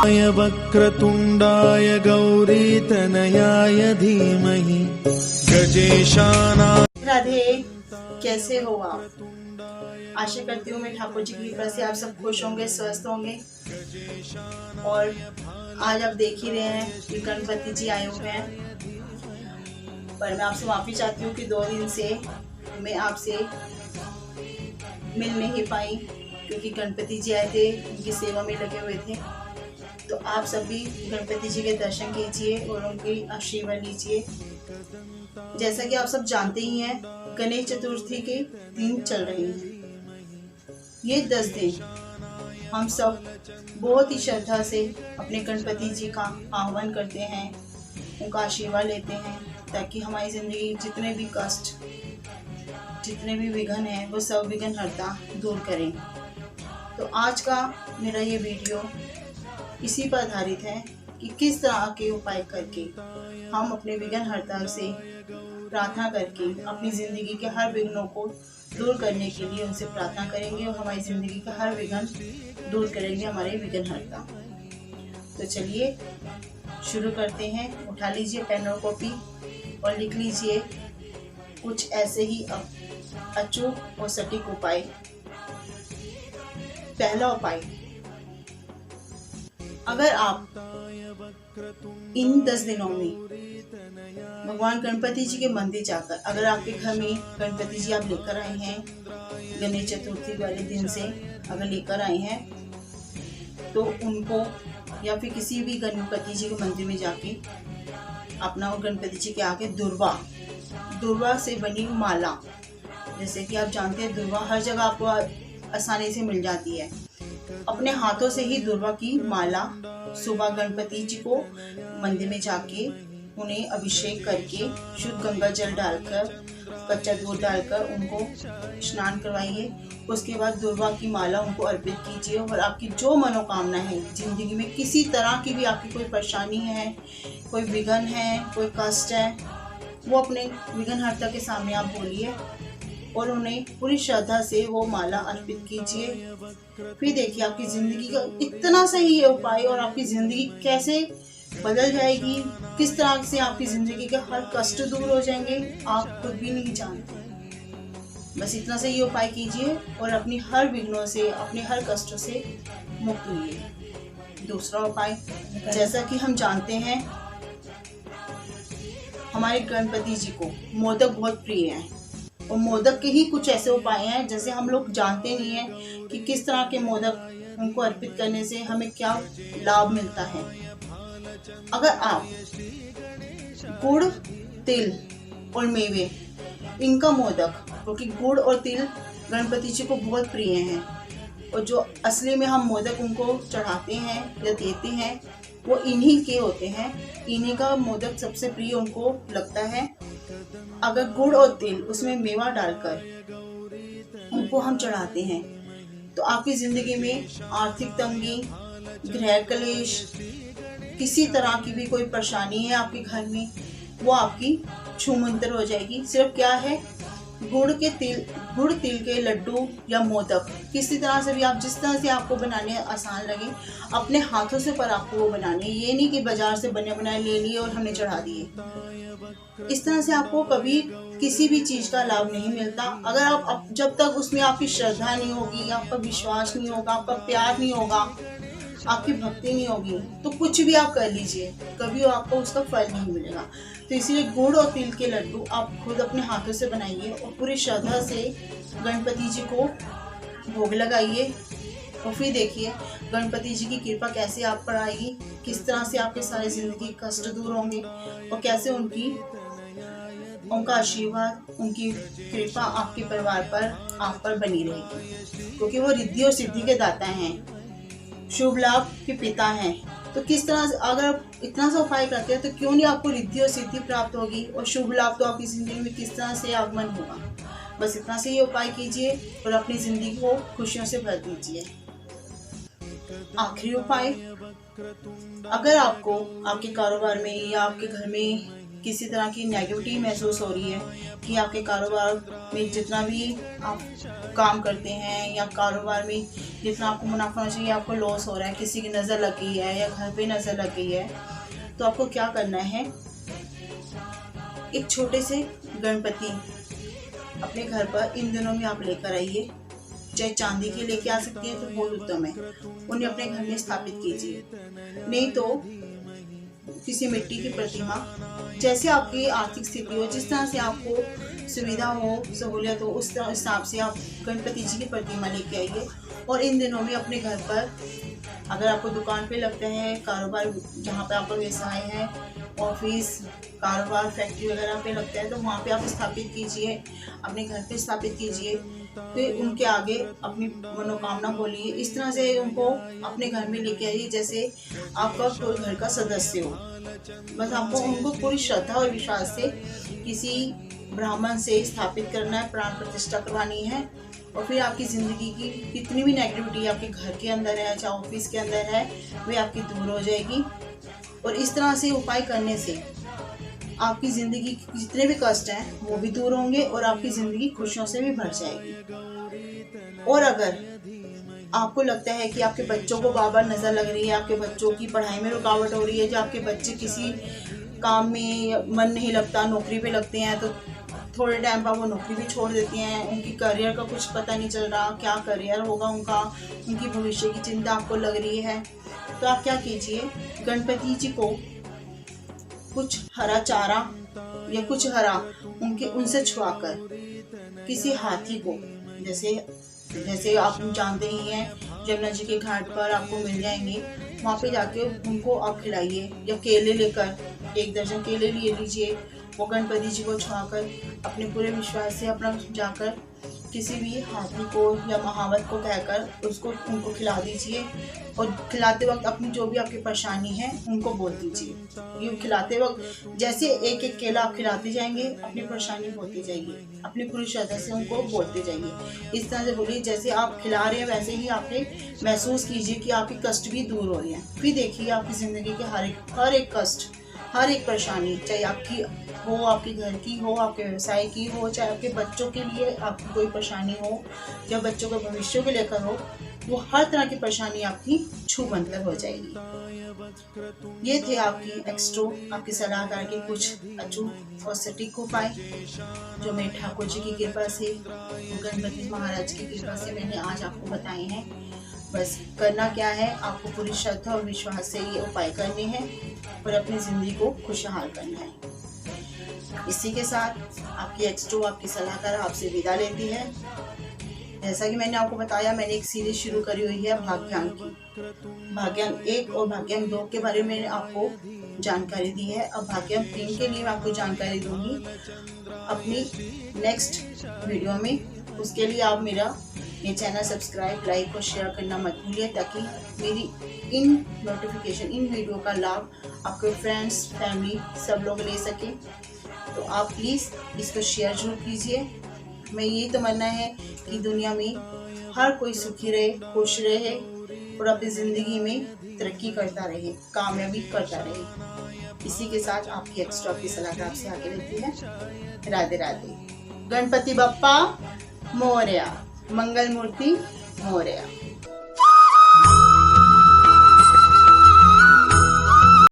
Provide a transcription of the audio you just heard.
वक्रतुण्डाय वक्रतुण्डाय गौरीतनयाय धीमहि गजेशानाय। राधे, कैसे हो आप? आशा करती हूँ मैं ठाकुर जी की कृपा से आप सब खुश होंगे, स्वस्थ होंगे। और आज आप देख ही रहे हैं कि गणपति जी आए हुए हैं, पर मैं आपसे माफ़ी चाहती हूँ कि 2 दिन से मैं आपसे मिल नहीं पाई, क्योंकि गणपति जी आए थे, उनकी सेवा में लगे हुए थे। तो आप सभी गणपति जी के दर्शन कीजिए और उनकी आशीर्वाद लीजिए। जैसा कि आप सब जानते ही हैं, गणेश चतुर्थी के दिन चल रहे हैं। ये 10 दिन हम सब बहुत ही श्रद्धा से अपने गणपति जी का आह्वान करते हैं, उनका आशीर्वाद लेते हैं, ताकि हमारी ज़िंदगी जितने भी कष्ट, जितने भी विघ्न हैं, वो सब विघ्न हरता दूर करें। तो आज का मेरा ये वीडियो इसी पर आधारित है कि किस तरह के उपाय करके हम अपने विघ्न हरता से प्रार्थना करके अपनी ज़िंदगी के हर विघ्नों को दूर करने के लिए उनसे प्रार्थना करेंगे और हमारी ज़िंदगी का हर विघ्न दूर करेंगे हमारे विघ्न हरता। तो चलिए शुरू करते हैं। उठा लीजिए पेन और कॉपी और लिख लीजिए कुछ ऐसे ही अचूक और सटीक उपाय। पहला उपाय, अगर आप इन 10 दिनों में भगवान गणपति जी के मंदिर जाकर, अगर आपके घर में गणपति जी आप लेकर आए हैं, गणेश चतुर्थी वाले दिन से अगर लेकर आए हैं, तो उनको या फिर किसी भी गणपति जी के मंदिर में जाके अपना और गणपति जी के आगे दुर्वा से बनी माला, जैसे कि आप जानते हैं दुर्वा हर जगह आपको आसानी से मिल जाती है, अपने हाथों से ही दुर्वा की माला सुबह गणपति जी को मंदिर में जाके उन्हें अभिषेक करके शुद्ध गंगा जल डालकर, कच्चा दूध डालकर उनको स्नान करवाइए। उसके बाद दुर्वा की माला उनको अर्पित कीजिए और आपकी जो मनोकामना है जिंदगी में, किसी तरह की भी आपकी कोई परेशानी है, कोई विघ्न है, कोई कष्ट है, वो अपने विघ्नहर्ता के सामने आप बोलिए और उन्हें पूरी श्रद्धा से वो माला अर्पित कीजिए। फिर देखिए आपकी ज़िंदगी का इतना सही है उपाय और आपकी ज़िंदगी कैसे बदल जाएगी, किस तरह से आपकी ज़िंदगी के हर कष्ट दूर हो जाएंगे, आप खुद भी नहीं जानते। बस इतना से ये उपाय कीजिए और अपनी हर विघ्नों से, अपने हर कष्टों से मुक्त हुई। दूसरा उपाय, जैसा कि हम जानते हैं हमारे गणपति जी को मोदक बहुत प्रिय है और मोदक के ही कुछ ऐसे उपाय हैं जैसे हम लोग जानते नहीं हैं कि किस तरह के मोदक उनको अर्पित करने से हमें क्या लाभ मिलता है। अगर आप गुड़, तिल और मेवे, इनका मोदक, क्योंकि गुड़ और तिल गणपति जी को बहुत प्रिय हैं और जो असली में हम मोदक उनको चढ़ाते हैं या देते हैं वो इन्हीं के होते हैं, इन्हीं का मोदक सबसे प्रिय उनको लगता है। अगर गुड़ और तिल उसमें मेवा डालकर उनको हम चढ़ाते हैं तो आपकी ज़िंदगी में आर्थिक तंगी, गृह कलेश, किसी तरह की भी कोई परेशानी है आपके घर में, वो आपकी छूमंतर हो जाएगी। सिर्फ क्या है, गुड़ तिल के लड्डू या मोदक, किसी तरह से भी आप, जिस तरह से आपको बनाने आसान लगे, अपने हाथों से पर आपको वो बनाने, ये नहीं कि बाजार से बने बनाए ले लिए और हमने चढ़ा दिए। इस तरह से आपको कभी किसी भी चीज़ का लाभ नहीं मिलता। अगर आप जब तक उसमें आपकी श्रद्धा नहीं होगी, आपका विश्वास नहीं होगा, आपका प्यार नहीं होगा, आपकी भक्ति नहीं होगी, तो कुछ भी आप कर लीजिए, कभी आपको उसका फल नहीं मिलेगा। तो इसीलिए गुड़ और तिल के लड्डू आप खुद अपने हाथों से बनाइए और पूरी श्रद्धा से गणपति जी को भोग लगाइए और फिर देखिए गणपति जी की कृपा कैसे आप पर आएगी, किस तरह से आपके सारे ज़िंदगी कष्ट दूर होंगे और कैसे उनका आशीर्वाद, उनकी कृपा आपके परिवार पर, आप पर बनी रहेगी, क्योंकि वो रिद्धि और सिद्धि के दाता हैं, शुभ लाभ के पिता हैं। तो किस तरह से अगर आप इतना सा उपाय करते हैं तो क्यों नहीं आपको रिद्धि और सिद्धि प्राप्त होगी और शुभ लाभ तो आपकी ज़िंदगी में किस तरह से आगमन होगा। बस इतना से ये उपाय कीजिए और अपनी ज़िंदगी को खुशियों से भर दीजिए। आखिरी उपाय, अगर आपको आपके कारोबार में या आपके घर में किसी तरह की नेगेटिविटी महसूस हो रही है कि आपके कारोबार में जितना भी आप काम करते हैं या कारोबार में जितना आपको मुनाफा होना चाहिए आपको लॉस हो रहा है, किसी की नज़र लग गई है या घर पे नज़र लग गई है, तो आपको क्या करना है, एक छोटे से गणपति अपने घर पर इन दिनों में आप लेकर आइए। चाहे चांदी के लेके आ सकती है तो बहुत उत्तम है, उन्हें अपने घर में स्थापित कीजिए। नहीं तो किसी मिट्टी की प्रतिमा, जैसे आपकी आर्थिक स्थिति हो, जिस तरह से आपको सुविधा हो, सहूलियत हो, उस तरह हिसाब से आप गणपति जी की प्रतिमा लेके आइए। और इन दिनों में अपने घर पर अगर आपको दुकान पे लगता है, कारोबार जहाँ पे आपका व्यवसाय है, ऑफिस, कारोबार, फैक्ट्री वगैरह पे लगता है, तो वहाँ पे आप स्थापित कीजिए, अपने घर पे स्थापित कीजिए। फिर उनके आगे अपनी मनोकामना बोलिए। इस तरह से उनको अपने घर में लेके आइए जैसे आपका कोई घर का सदस्य हो। बस आपको उनको पूरी श्रद्धा और विश्वास से किसी ब्राह्मण से स्थापित करना है, प्राण प्रतिष्ठा करवानी है। और फिर आपकी ज़िंदगी की कितनी भी नेगेटिविटी आपके घर के अंदर है, चाहे ऑफिस के अंदर है, वे आपकी दूर हो जाएगी। और इस तरह से उपाय करने से आपकी ज़िंदगी के जितने भी कष्ट हैं वो भी दूर होंगे और आपकी ज़िंदगी खुशियों से भी भर जाएगी। और अगर आपको लगता है कि आपके बच्चों को बार बार नज़र लग रही है, आपके बच्चों की पढ़ाई में रुकावट हो रही है, जो आपके बच्चे किसी काम में मन नहीं लगता, नौकरी पे लगते हैं तो थोड़े टाइम बाद वो नौकरी भी छोड़ देती हैं, उनकी करियर का कुछ पता नहीं चल रहा, क्या करियर होगा उनका, उनकी भविष्य की चिंता आपको लग रही है, तो आप क्या कीजिए, गणपति जी को कुछ हरा चारा या कुछ हरा उनसे छुआकर किसी हाथी को, जैसे आप जानते ही हैं यमुना जी के घाट पर आपको मिल जाएंगे, वहाँ पे जाके उनको आप खिलाइए। या केले लेकर 1 दर्जन केले लिए लीजिए, वो गणपति जी को छुआकर अपने पूरे विश्वास से अपना जाकर किसी भी हाथी को या महावत को कहकर उनको खिला दीजिए। और खिलाते वक्त अपनी जो भी आपकी परेशानी है उनको बोल दीजिए। ये खिलाते वक्त जैसे एक एक केला आप खिलाते जाएंगे, अपनी परेशानी बोलती जाइए, अपनी पूरी श्रद्धा से उनको बोलते जाइए। इस तरह से बोलिए जैसे आप खिला रहे हैं वैसे ही आपने महसूस कीजिए कि आपके कष्ट भी दूर हो रहे हैं। फिर देखिए आपकी ज़िंदगी के हर एक कष्ट, हर एक परेशानी, चाहे आपकी हो, आपके घर की हो, आपके व्यवसाय की हो, चाहे आपके बच्चों के लिए आपकी कोई परेशानी हो या बच्चों के भविष्य को लेकर हो, वो हर तरह की परेशानी आपकी छूमंतर हो जाएगी। ये थे आपकी एक्स्ट्रो, आपकी सलाहकार के कुछ अचूक और सटीक उपाय जो मेरे ठाकुर जी की कृपा से, गणपति महाराज की कृपा से मैंने आज आपको बताए हैं। बस करना क्या है, आपको पूरी श्रद्धा और विश्वास से ये उपाय करने हैं और अपनी ज़िंदगी को खुशहाल करना है। इसी के साथ आपकी एक्स्ट्रो, आपकी सलाहकार आपसे विदा लेती है। जैसा कि मैंने आपको बताया, मैंने एक सीरीज शुरू करी हुई है भाग्यांक की। भाग्यांक 1 और भाग्यांक 2 के बारे में मैंने आपको जानकारी दी है। अब भाग्यांक 3 के लिए मैं आपको जानकारी दूंगी अपनी नेक्स्ट वीडियो में। उसके लिए आप मेरा ये चैनल सब्सक्राइब, लाइक और शेयर करना मत भूलिए, ताकि मेरी इन वीडियो का लाभ आपके फ्रेंड्स, फैमिली सब लोग ले सकें। तो आप प्लीज़ इसको शेयर जरूर कीजिए। मैं ये तमन्ना है कि दुनिया में हर कोई सुखी रहे, खुश रहे और अपनी ज़िंदगी में तरक्की करता रहे, कामयाबी करता रहे। इसी के साथ आपकी एक्स्ट्रा की सलाह आपसे आगे रहती है। राधे राधे। गणपति बप्पा मोरया, मंगल मूर्ति मोरया।